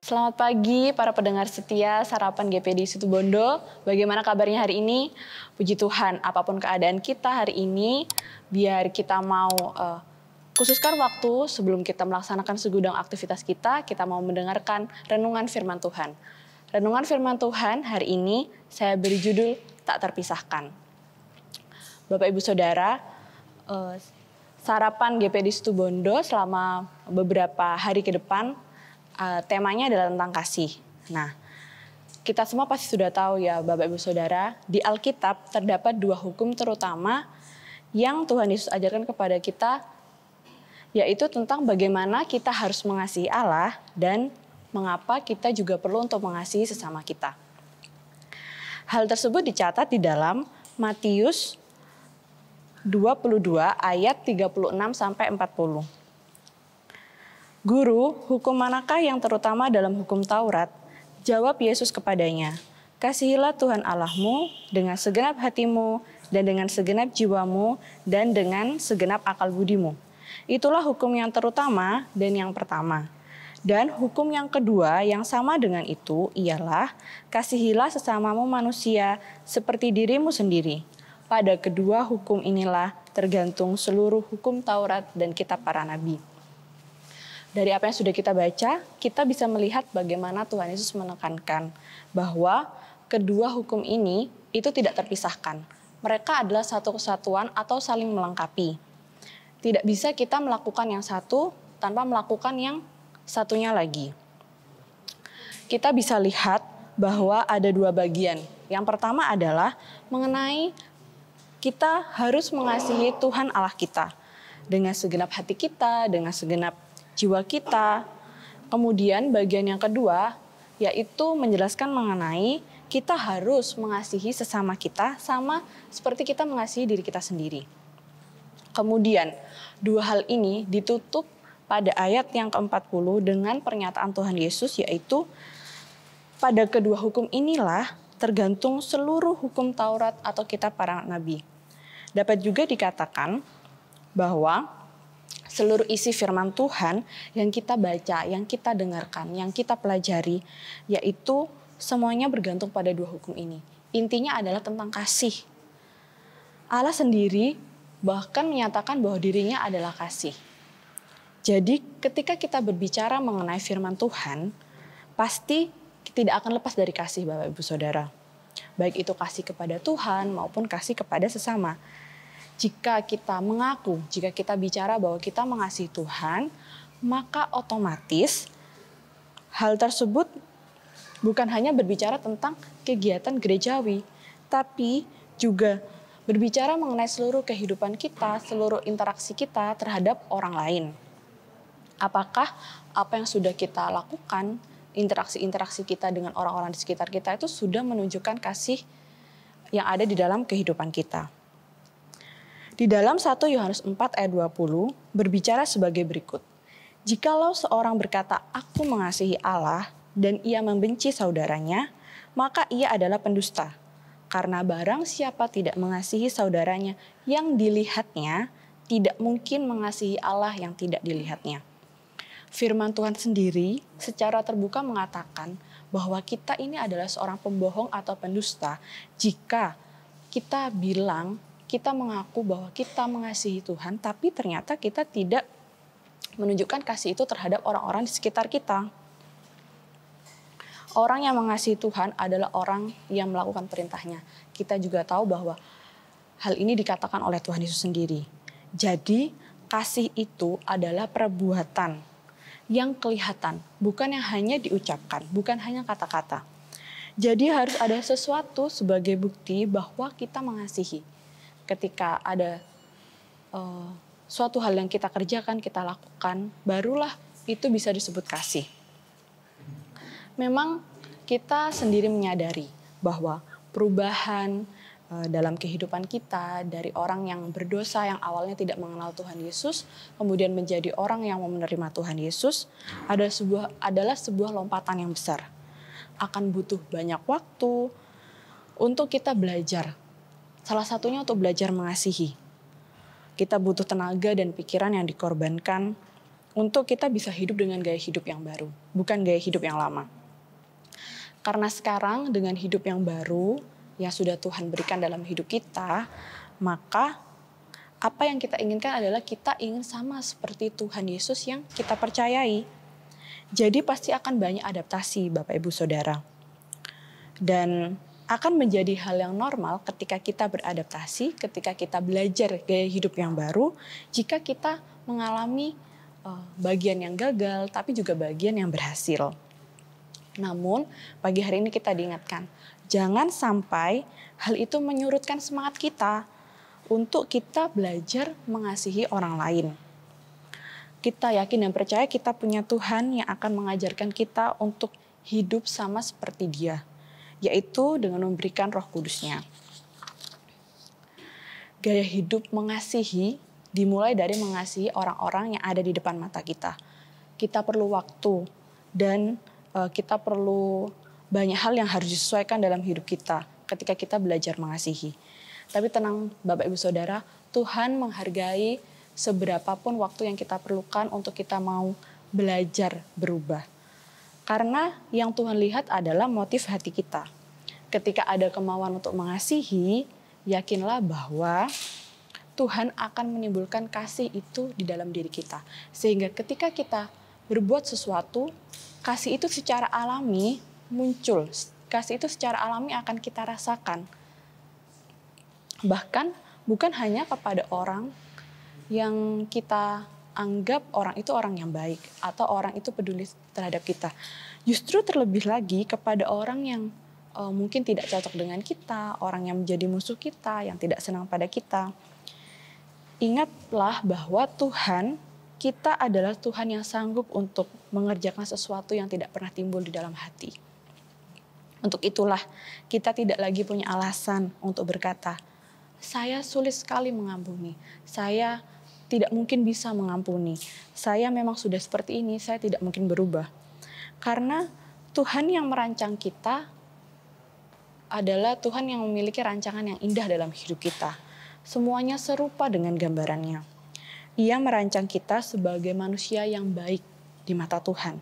Selamat pagi para pendengar setia Sarapan GPD Situbondo. Bagaimana kabarnya hari ini? Puji Tuhan, apapun keadaan kita hari ini, biar kita mau khususkan waktu sebelum kita melaksanakan segudang aktivitas kita mau mendengarkan renungan firman Tuhan. Renungan firman Tuhan hari ini saya beri judul Tak Terpisahkan. Bapak Ibu Saudara, Sarapan GPD Situbondo selama beberapa hari ke depan temanya adalah tentang kasih. Nah, kita semua pasti sudah tahu ya Bapak Ibu Saudara, di Alkitab terdapat dua hukum terutama yang Tuhan Yesus ajarkan kepada kita, yaitu tentang bagaimana kita harus mengasihi Allah dan mengapa kita juga perlu untuk mengasihi sesama kita. Hal tersebut dicatat di dalam Matius 22 ayat 36 sampai 40. Guru, hukum manakah yang terutama dalam hukum Taurat? Jawab Yesus kepadanya, kasihilah Tuhan Allahmu dengan segenap hatimu dan dengan segenap jiwamu dan dengan segenap akal budimu. Itulah hukum yang terutama dan yang pertama. Dan hukum yang kedua yang sama dengan itu ialah kasihilah sesamamu manusia seperti dirimu sendiri. Pada kedua hukum inilah tergantung seluruh hukum Taurat dan kitab para nabi. Dari apa yang sudah kita baca, kita bisa melihat bagaimana Tuhan Yesus menekankan bahwa kedua hukum ini itu tidak terpisahkan. Mereka adalah satu kesatuan atau saling melengkapi. Tidak bisa kita melakukan yang satu tanpa melakukan yang satunya lagi. Kita bisa lihat bahwa ada dua bagian. Yang pertama adalah mengenai kita harus mengasihi Tuhan Allah kita dengan segenap hati kita, dengan segenap jiwa kita. Kemudian bagian yang kedua yaitu menjelaskan mengenai kita harus mengasihi sesama kita sama seperti kita mengasihi diri kita sendiri. Kemudian dua hal ini ditutup pada ayat yang ke-40 dengan pernyataan Tuhan Yesus, yaitu pada kedua hukum inilah tergantung seluruh hukum Taurat atau kitab para nabi. Dapat juga dikatakan bahwa seluruh isi firman Tuhan yang kita baca, yang kita dengarkan, yang kita pelajari, yaitu semuanya bergantung pada dua hukum ini. Intinya adalah tentang kasih. Allah sendiri bahkan menyatakan bahwa dirinya adalah kasih. Jadi ketika kita berbicara mengenai firman Tuhan, pasti tidak akan lepas dari kasih Bapak Ibu Saudara. Baik itu kasih kepada Tuhan maupun kasih kepada sesama. Jika kita mengaku, jika kita bicara bahwa kita mengasihi Tuhan, maka otomatis hal tersebut bukan hanya berbicara tentang kegiatan gerejawi, tapi juga berbicara mengenai seluruh kehidupan kita, seluruh interaksi kita terhadap orang lain. Apakah apa yang sudah kita lakukan, interaksi-interaksi kita dengan orang-orang di sekitar kita itu sudah menunjukkan kasih yang ada di dalam kehidupan kita. Di dalam 1 Yohanes 4 ayat 20 berbicara sebagai berikut. Jikalau seorang berkata, aku mengasihi Allah dan ia membenci saudaranya, maka ia adalah pendusta. Karena barang siapa tidak mengasihi saudaranya yang dilihatnya, tidak mungkin mengasihi Allah yang tidak dilihatnya. Firman Tuhan sendiri secara terbuka mengatakan bahwa kita ini adalah seorang pembohong atau pendusta jika kita bilang, kita mengaku bahwa kita mengasihi Tuhan, tapi ternyata kita tidak menunjukkan kasih itu terhadap orang-orang di sekitar kita. Orang yang mengasihi Tuhan adalah orang yang melakukan perintahnya. Kita juga tahu bahwa hal ini dikatakan oleh Tuhan Yesus sendiri. Jadi kasih itu adalah perbuatan yang kelihatan, bukan yang hanya diucapkan, bukan hanya kata-kata. Jadi harus ada sesuatu sebagai bukti bahwa kita mengasihi. Ketika ada suatu hal yang kita kerjakan, kita lakukan, barulah itu bisa disebut kasih. Memang kita sendiri menyadari bahwa perubahan dalam kehidupan kita dari orang yang berdosa yang awalnya tidak mengenal Tuhan Yesus, kemudian menjadi orang yang mau menerima Tuhan Yesus, adalah sebuah lompatan yang besar. Akan butuh banyak waktu untuk kita belajar. Salah satunya untuk belajar mengasihi. Kita butuh tenaga dan pikiran yang dikorbankan untuk kita bisa hidup dengan gaya hidup yang baru, bukan gaya hidup yang lama. Karena sekarang dengan hidup yang baru yang sudah Tuhan berikan dalam hidup kita, maka apa yang kita inginkan adalah kita ingin sama seperti Tuhan Yesus yang kita percayai. Jadi pasti akan banyak adaptasi Bapak Ibu Saudara. Dan akan menjadi hal yang normal ketika kita beradaptasi, ketika kita belajar gaya hidup yang baru, jika kita mengalami bagian yang gagal, tapi juga bagian yang berhasil. Namun, pagi hari ini kita diingatkan, jangan sampai hal itu menyurutkan semangat kita untuk kita belajar mengasihi orang lain. Kita yakin dan percaya kita punya Tuhan yang akan mengajarkan kita untuk hidup sama seperti Dia, yaitu dengan memberikan Roh Kudus-Nya. Gaya hidup mengasihi dimulai dari mengasihi orang-orang yang ada di depan mata kita. Kita perlu waktu dan kita perlu banyak hal yang harus disesuaikan dalam hidup kita ketika kita belajar mengasihi. Tapi tenang Bapak Ibu Saudara, Tuhan menghargai seberapapun waktu yang kita perlukan untuk kita mau belajar berubah. Karena yang Tuhan lihat adalah motif hati kita. Ketika ada kemauan untuk mengasihi, yakinlah bahwa Tuhan akan menimbulkan kasih itu di dalam diri kita. Sehingga ketika kita berbuat sesuatu, kasih itu secara alami muncul. Kasih itu secara alami akan kita rasakan. Bahkan bukan hanya kepada orang yang kita anggap orang itu orang yang baik atau orang itu peduli terhadap kita. Justru terlebih lagi kepada orang yang mungkin tidak cocok dengan kita, orang yang menjadi musuh kita, yang tidak senang pada kita. Ingatlah bahwa Tuhan kita adalah Tuhan yang sanggup untuk mengerjakan sesuatu yang tidak pernah timbul di dalam hati. Untuk itulah kita tidak lagi punya alasan untuk berkata, saya sulit sekali mengampuni, saya tidak mungkin bisa mengampuni, saya memang sudah seperti ini, saya tidak mungkin berubah. Karena Tuhan yang merancang kita adalah Tuhan yang memiliki rancangan yang indah dalam hidup kita. Semuanya serupa dengan gambarannya. Ia merancang kita sebagai manusia yang baik di mata Tuhan.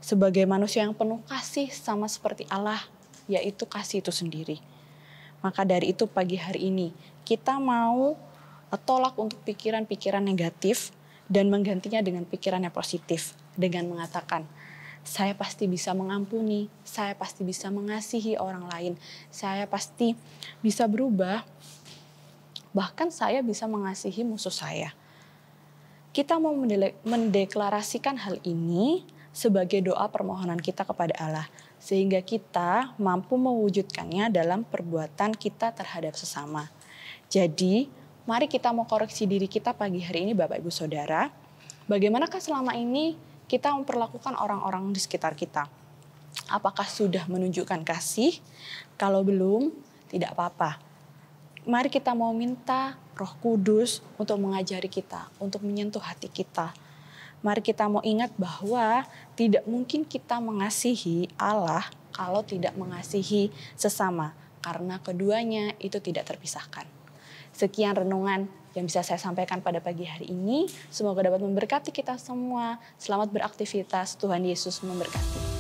Sebagai manusia yang penuh kasih sama seperti Allah, yaitu kasih itu sendiri. Maka dari itu pagi hari ini kita mau tolak untuk pikiran-pikiran negatif dan menggantinya dengan pikiran yang positif. Dengan mengatakan, saya pasti bisa mengampuni, saya pasti bisa mengasihi orang lain, saya pasti bisa berubah, bahkan saya bisa mengasihi musuh saya. Kita mau mendeklarasikan hal ini sebagai doa permohonan kita kepada Allah, sehingga kita mampu mewujudkannya dalam perbuatan kita terhadap sesama. Jadi, mari kita mau koreksi diri kita pagi hari ini Bapak Ibu Saudara. Bagaimanakah selama ini kita memperlakukan orang-orang di sekitar kita? Apakah sudah menunjukkan kasih? Kalau belum, tidak apa-apa. Mari kita mau minta Roh Kudus untuk mengajari kita, untuk menyentuh hati kita. Mari kita mau ingat bahwa tidak mungkin kita mengasihi Allah kalau tidak mengasihi sesama, karena keduanya itu tidak terpisahkan. Sekian renungan yang bisa saya sampaikan pada pagi hari ini. Semoga dapat memberkati kita semua. Selamat beraktivitas, Tuhan Yesus memberkati.